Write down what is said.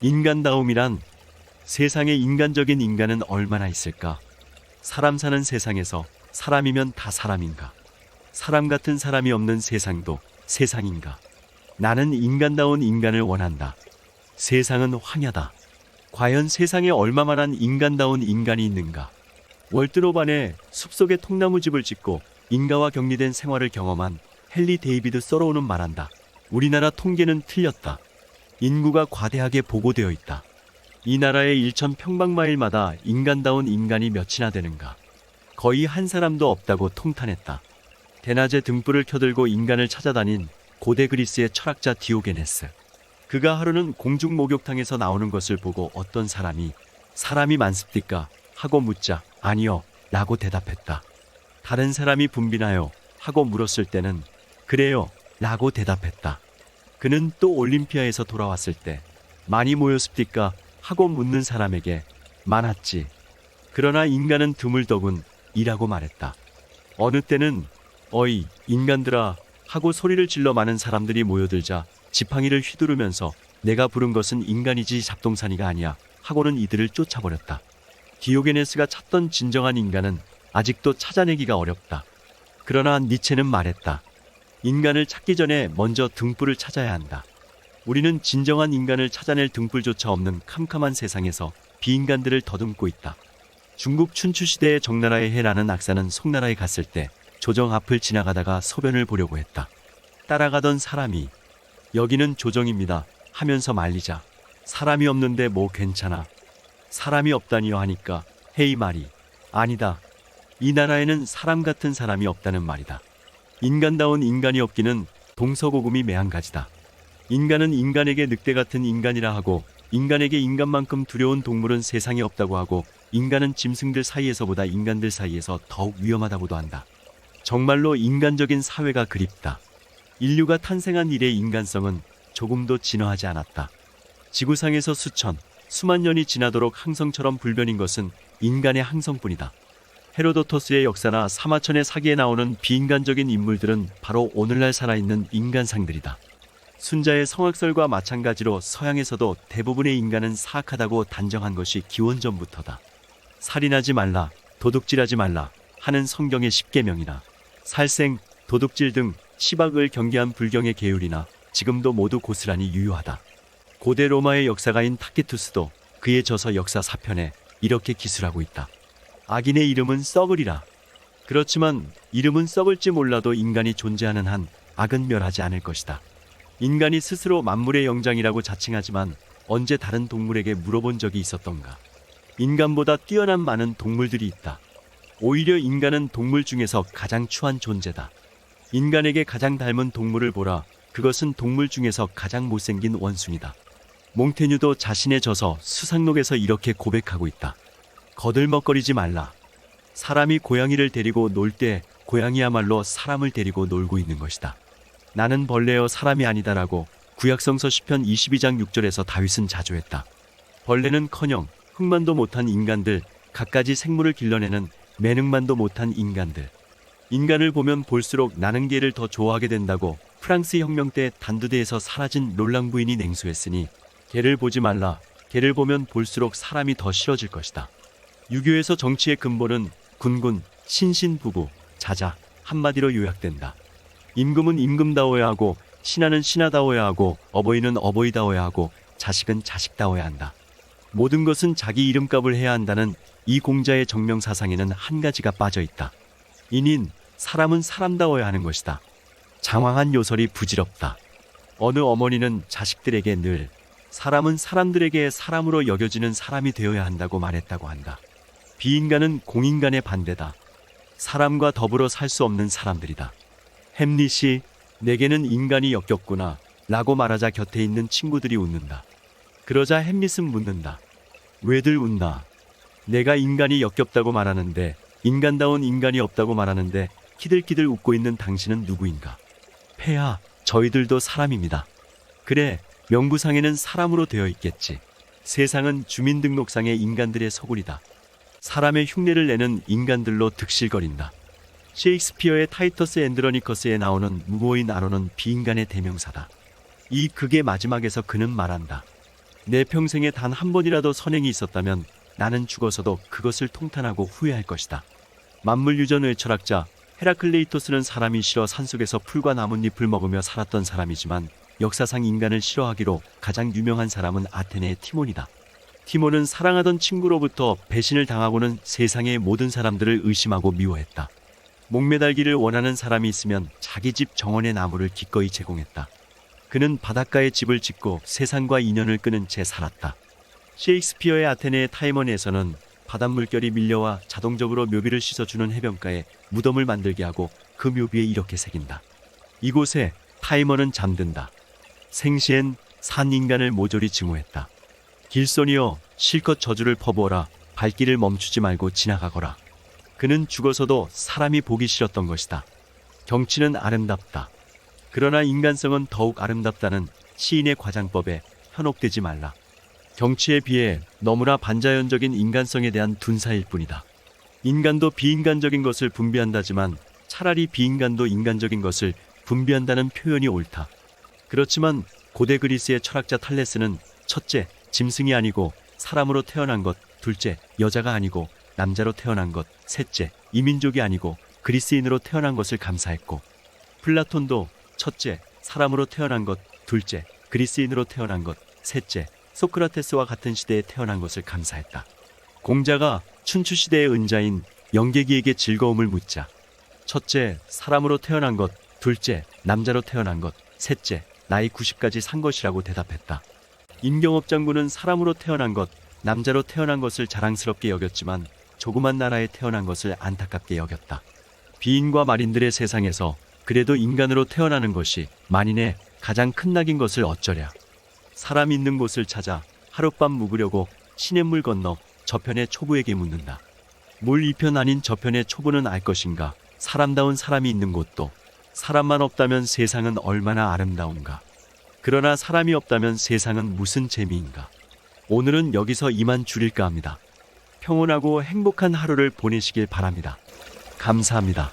인간다움이란 세상에 인간적인 인간은 얼마나 있을까? 사람 사는 세상에서 사람이면 다 사람인가? 사람 같은 사람이 없는 세상도 세상인가? 나는 인간다운 인간을 원한다. 세상은 황야다. 과연 세상에 얼마만한 인간다운 인간이 있는가? 월드로반에 숲속에 통나무집을 짓고 인가와 격리된 생활을 경험한 헨리 데이비드 서로우는 말한다. 우리나라 통계는 틀렸다. 인구가 과대하게 보고되어 있다. 이 나라의 1,000평방마일마다 인간다운 인간이 몇이나 되는가? 거의 한 사람도 없다고 통탄했다. 대낮에 등불을 켜들고 인간을 찾아다닌 고대 그리스의 철학자 디오게네스. 그가 하루는 공중 목욕탕에서 나오는 것을 보고 어떤 사람이 사람이 많습니까? 하고 묻자 아니요 라고 대답했다. 다른 사람이 분비나요? 하고 물었을 때는 그래요 라고 대답했다. 그는 또 올림피아에서 돌아왔을 때 많이 모였습니까? 하고 묻는 사람에게 많았지. 그러나 인간은 드물더군 이라고 말했다. 어느 때는 어이 인간들아 하고 소리를 질러 많은 사람들이 모여들자 지팡이를 휘두르면서 내가 부른 것은 인간이지 잡동사니가 아니야 하고는 이들을 쫓아버렸다. 디오게네스가 찾던 진정한 인간은 아직도 찾아내기가 어렵다. 그러나 니체는 말했다. 인간을 찾기 전에 먼저 등불을 찾아야 한다. 우리는 진정한 인간을 찾아낼 등불조차 없는 캄캄한 세상에서 비인간들을 더듬고 있다. 중국 춘추시대의 정나라의 해라는 악사는 송나라에 갔을 때 조정 앞을 지나가다가 소변을 보려고 했다. 따라가던 사람이 여기는 조정입니다 하면서 말리자 사람이 없는데 뭐 괜찮아. 사람이 없다니요 하니까 헤이 말이 아니다. 이 나라에는 사람 같은 사람이 없다는 말이다. 인간다운 인간이 없기는 동서고금이 매한가지다. 인간은 인간에게 늑대 같은 인간이라 하고 인간에게 인간만큼 두려운 동물은 세상에 없다고 하고 인간은 짐승들 사이에서보다 인간들 사이에서 더욱 위험하다고도 한다. 정말로 인간적인 사회가 그립다. 인류가 탄생한 이래 인간성은 조금도 진화하지 않았다. 지구상에서 수만 년이 지나도록 항성처럼 불변인 것은 인간의 항성뿐이다. 헤로도토스의 역사나 사마천의 사기에 나오는 비인간적인 인물들은 바로 오늘날 살아있는 인간상들이다. 순자의 성악설과 마찬가지로 서양에서도 대부분의 인간은 사악하다고 단정한 것이 기원전부터다. 살인하지 말라, 도둑질하지 말라 하는 성경의 10계명이나 살생, 도둑질 등 시박을 경계한 불경의 계율이나 지금도 모두 고스란히 유효하다. 고대 로마의 역사가인 타키투스도 그의 저서 역사 4편에 이렇게 기술하고 있다. 악인의 이름은 썩으리라. 그렇지만 이름은 썩을지 몰라도 인간이 존재하는 한 악은 멸하지 않을 것이다. 인간이 스스로 만물의 영장이라고 자칭하지만 언제 다른 동물에게 물어본 적이 있었던가. 인간보다 뛰어난 많은 동물들이 있다. 오히려 인간은 동물 중에서 가장 추한 존재다. 인간에게 가장 닮은 동물을 보라. 그것은 동물 중에서 가장 못생긴 원숭이다. 몽테뉴도 자신의 저서 수상록에서 이렇게 고백하고 있다. 거들먹거리지 말라. 사람이 고양이를 데리고 놀 때 고양이야말로 사람을 데리고 놀고 있는 것이다. 나는 벌레여 사람이 아니다라고 구약성서 시편 22장 6절에서 다윗은 자조했다. 벌레는커녕 흙만도 못한 인간들, 갖가지 생물을 길러내는 매능만도 못한 인간들. 인간을 보면 볼수록 나는 개를 더 좋아하게 된다고 프랑스 혁명 때 단두대에서 사라진 롤랑 부인이 냉소했으니 개를 보지 말라. 개를 보면 볼수록 사람이 더 싫어질 것이다. 유교에서 정치의 근본은 군군, 신신부부, 자자 한마디로 요약된다. 임금은 임금다워야 하고 신하는 신하다워야 하고 어버이는 어버이다워야 하고 자식은 자식다워야 한다. 모든 것은 자기 이름값을 해야 한다는 이 공자의 정명사상에는 한 가지가 빠져있다. 인인, 사람은 사람다워야 하는 것이다. 장황한 요설이 부질없다. 어느 어머니는 자식들에게 늘 사람은 사람들에게 사람으로 여겨지는 사람이 되어야 한다고 말했다고 한다. 비인간은 공인간의 반대다. 사람과 더불어 살 수 없는 사람들이다. 햄릿이 내게는 인간이 역겹구나 라고 말하자 곁에 있는 친구들이 웃는다. 그러자 햄릿은 묻는다. 왜들 웃나? 내가 인간이 역겹다고 말하는데 인간다운 인간이 없다고 말하는데 키들키들 웃고 있는 당신은 누구인가? 폐하, 저희들도 사람입니다. 그래, 명부상에는 사람으로 되어 있겠지. 세상은 주민등록상의 인간들의 소굴이다. 사람의 흉내를 내는 인간들로 득실거린다. 셰익스피어의 타이터스 앤드로니커스에 나오는 무모인 아론은 비인간의 대명사다. 이 극의 마지막에서 그는 말한다. 내 평생에 단 한 번이라도 선행이 있었다면 나는 죽어서도 그것을 통탄하고 후회할 것이다. 만물유전의 철학자 헤라클레이토스는 사람이 싫어 산속에서 풀과 나뭇잎을 먹으며 살았던 사람이지만 역사상 인간을 싫어하기로 가장 유명한 사람은 아테네의 티몬이다. 티몬은 사랑하던 친구로부터 배신을 당하고는 세상의 모든 사람들을 의심하고 미워했다. 목매달기를 원하는 사람이 있으면 자기 집 정원의 나무를 기꺼이 제공했다. 그는 바닷가에 집을 짓고 세상과 인연을 끊은 채 살았다. 셰익스피어의 아테네의 타이머니에서는 바닷물결이 밀려와 자동적으로 묘비를 씻어주는 해변가에 무덤을 만들게 하고 그 묘비에 이렇게 새긴다. 이곳에 타이머는 잠든다. 생시엔 산 인간을 모조리 증오했다. 길손이여 실컷 저주를 퍼부어라. 발길을 멈추지 말고 지나가거라. 그는 죽어서도 사람이 보기 싫었던 것이다. 경치는 아름답다. 그러나 인간성은 더욱 아름답다는 시인의 과장법에 현혹되지 말라. 경치에 비해 너무나 반자연적인 인간성에 대한 둔사일 뿐이다. 인간도 비인간적인 것을 분비한다지만 차라리 비인간도 인간적인 것을 분비한다는 표현이 옳다. 그렇지만 고대 그리스의 철학자 탈레스는 첫째, 짐승이 아니고 사람으로 태어난 것, 둘째, 여자가 아니고 남자로 태어난 것, 셋째, 이민족이 아니고 그리스인으로 태어난 것을 감사했고, 플라톤도 첫째, 사람으로 태어난 것, 둘째, 그리스인으로 태어난 것, 셋째, 소크라테스와 같은 시대에 태어난 것을 감사했다. 공자가 춘추 시대의 은자인 영계기에게 즐거움을 묻자 첫째, 사람으로 태어난 것, 둘째, 남자로 태어난 것, 셋째, 나이 90까지 산 것이라고 대답했다. 임경업 장군은 사람으로 태어난 것, 남자로 태어난 것을 자랑스럽게 여겼지만 조그만 나라에 태어난 것을 안타깝게 여겼다. 비인과 말인들의 세상에서 그래도 인간으로 태어나는 것이 만인의 가장 큰 낙인 것을 어쩌랴. 사람 있는 곳을 찾아 하룻밤 묵으려고 시냇물 건너 저편의 초부에게 묻는다. 물 이편 아닌 저편의 초부는 알 것인가. 사람다운 사람이 있는 곳도. 사람만 없다면 세상은 얼마나 아름다운가. 그러나 사람이 없다면 세상은 무슨 재미인가. 오늘은 여기서 이만 줄일까 합니다. 평온하고 행복한 하루를 보내시길 바랍니다. 감사합니다.